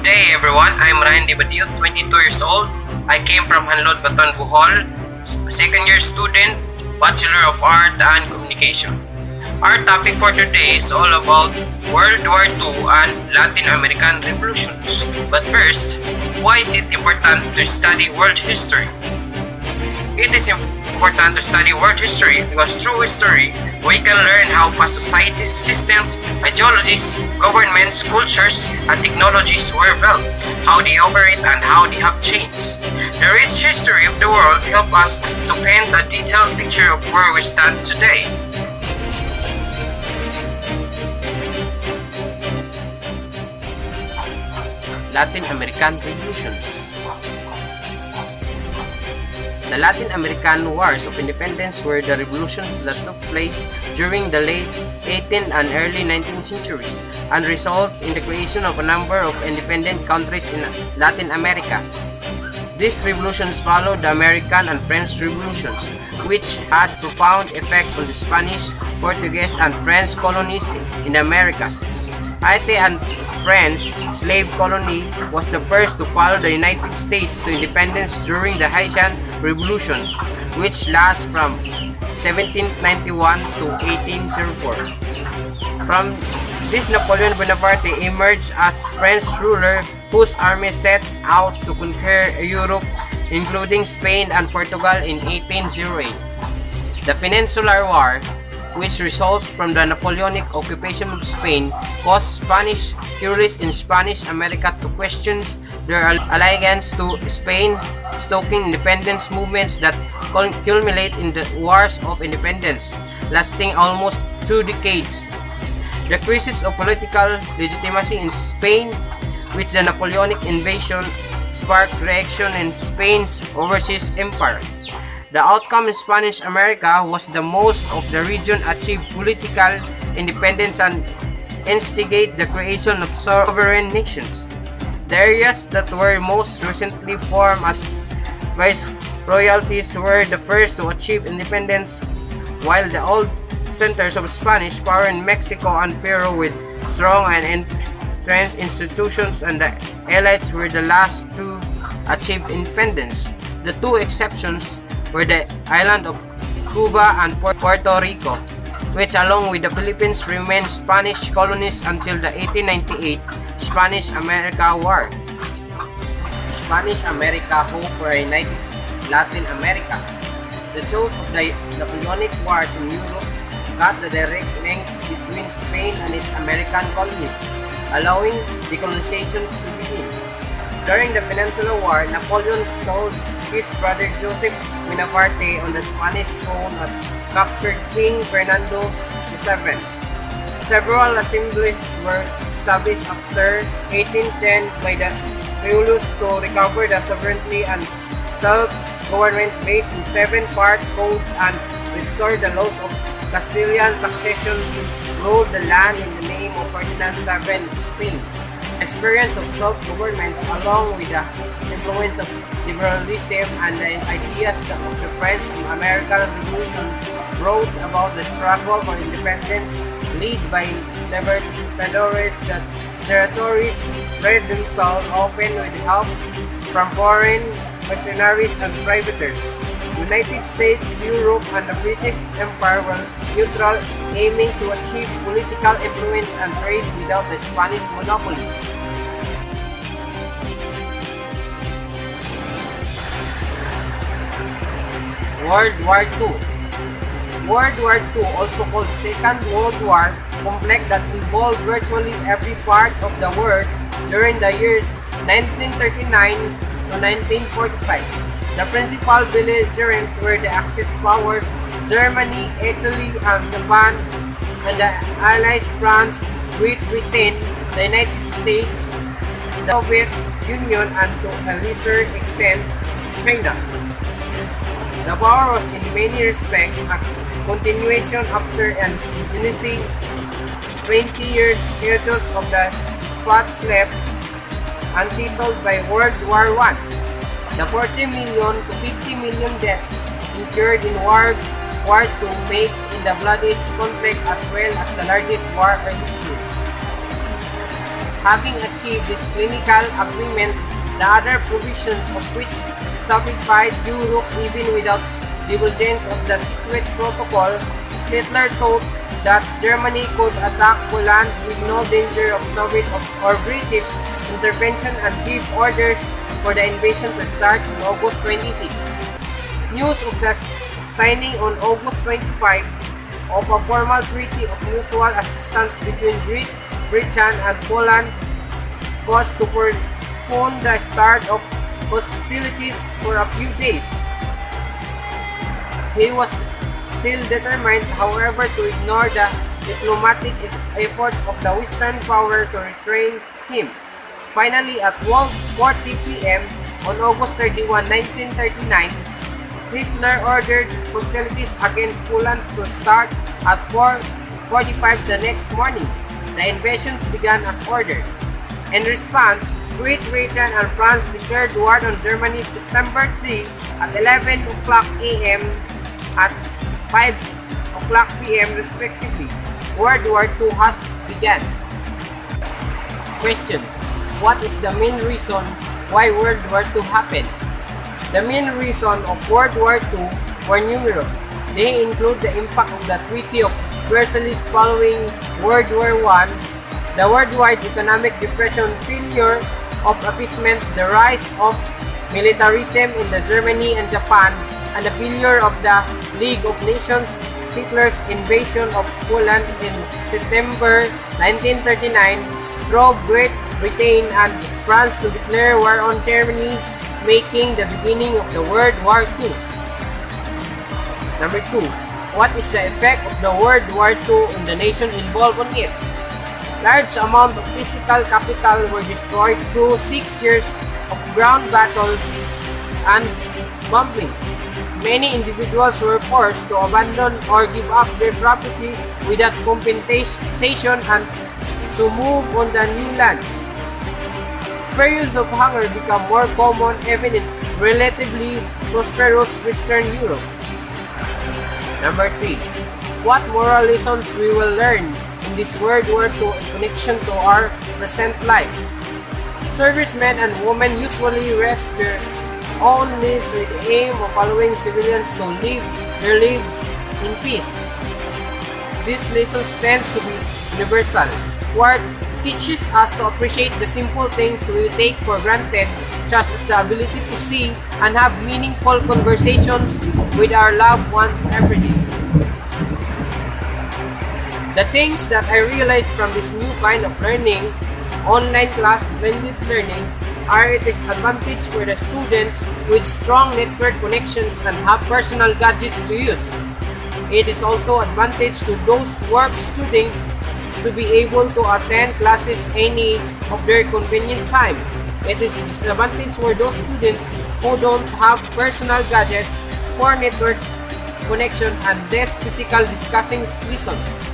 day everyone, I'm Ryan Dibadiut, 22 years old. I came from Hanlod, Baton, Bohol, second year student, Bachelor of Art and Communication. Our topic for today is all about World War II and Latin American revolutions. But first, why is it important to study world history? It is important to study world history because through history, we can learn how past societies, systems, ideologies, governments, cultures, and technologies were built, how they operate, and how they have changed. The rich history of the world help us to paint a detailed picture of where we stand today. Latin American revolutions. The Latin American Wars of Independence were the revolutions that took place during the late 18th and early 19th centuries and resulted in the creation of a number of independent countries in Latin America. These revolutions followed the American and French revolutions, which had profound effects on the Spanish, Portuguese, and French colonies in the Americas. Haiti and French slave colony was the first to follow the United States to independence during the Haitian Revolutions, which lasted from 1791 to 1804. From this, Napoleon Bonaparte emerged as French ruler whose army set out to conquer Europe, including Spain and Portugal in 1808. The Peninsular War, which resulted from the Napoleonic occupation of Spain, caused Spanish curious in Spanish America to question their allegiance to Spain, stoking independence movements that culminate in the Wars of Independence, lasting almost 2 decades. The crisis of political legitimacy in Spain, which the Napoleonic invasion sparked reaction in Spain's overseas empire. The outcome in Spanish America was the most of the region achieved political independence and instigate the creation of sovereign nations. The areas that were most recently formed as viceroyalties were the first to achieve independence, while the old centers of Spanish power in Mexico and Peru with strong and entrenched institutions and the elites were the last to achieve independence. The two exceptions were the island of Cuba and Puerto Rico, which along with the Philippines remained Spanish colonies until the 1898 Spanish-America War. Spanish America hope for a united Latin America. The choice of the Napoleonic Wars in Europe cut the direct links between Spain and its American colonies, allowing decolonization to begin. During the Peninsular War, Napoleon stole his brother Joseph Bonaparte on the Spanish throne and captured King Fernando VII. Several assemblies were established after 1810 by the Criollos to recover the sovereignty and self-government based in 7-part code and restore the laws of Castilian succession to rule the land in the name of Ferdinand VII of Spain. Experience of self-government along with the influence of liberalism and the ideas of the French and American Revolution brought about the struggle for independence led by libertadores. The territories spread themselves often with help from foreign missionaries and privateers. United States, Europe, and the British Empire were neutral, aiming to achieve political influence and trade without the Spanish monopoly. World War II. World War II, also called Second World War, conflict that involved virtually every part of the world during the years 1939 to 1945. The principal belligerents were the Axis powers, Germany, Italy, and Japan, and the Allies France, Great Britain, the United States, the Soviet Union, and to a lesser extent, China. The war was in many respects a continuation after an ensuing 20 years hiatus of the spots left unsettled by World War I. The 40 million to 50 million deaths incurred in World War II make it the bloodiest conflict as well as the largest war in history. Having achieved this clinical agreement, the other provisions of which stultified Europe even without divulgence of the secret protocol, Hitler thought that Germany could attack Poland with no danger of Soviet or British intervention and give orders for the invasion to start on August 26. News of the signing on August 25 of a formal treaty of mutual assistance between Great Britain and Poland caused to postpone the start of hostilities for a few days. He was still determined, however, to ignore the diplomatic efforts of the Western power to restrain him. Finally, at 12:40 p.m. on August 31, 1939, Hitler ordered hostilities against Poland to start at 4:45 the next morning. The invasions began as ordered. In response, Great Britain and France declared war on Germany September 3 at 11 o'clock a.m. at 5 o'clock p.m. respectively. World War II has begun. Questions. What is the main reason why World War II happened? The main reason of World War II were numerous. They include the impact of the Treaty of Versailles following World War I, the worldwide economic depression, failure of appeasement, the rise of militarism in the Germany and Japan, and the failure of the League of Nations. Hitler's invasion of Poland in September 1939 drove Great Britain and France to declare war on Germany, making the beginning of the World War II. Number 2. What is the effect of the World War II on the nation involved on it? Large amount of physical capital were destroyed through 6 years of ground battles and bombing. Many individuals were forced to abandon or give up their property without compensation and to move on the new lands. Periods of hunger become more common even in relatively prosperous Western Europe. Number 3. What moral lessons we will learn in this World War II in connection to our present life? Servicemen and women usually risk their own lives with the aim of allowing civilians to live their lives in peace. This lesson tends to be universal. War teaches us to appreciate the simple things we take for granted, such as the ability to see and have meaningful conversations with our loved ones every day. The things that I realized from this new kind of learning, online class blended learning, are it is advantage for the students with strong network connections and have personal gadgets to use. It is also advantage to those work students to be able to attend classes any of their convenient time. It is disadvantage for those students who don't have personal gadgets, poor network connection, and less physical discussing lessons.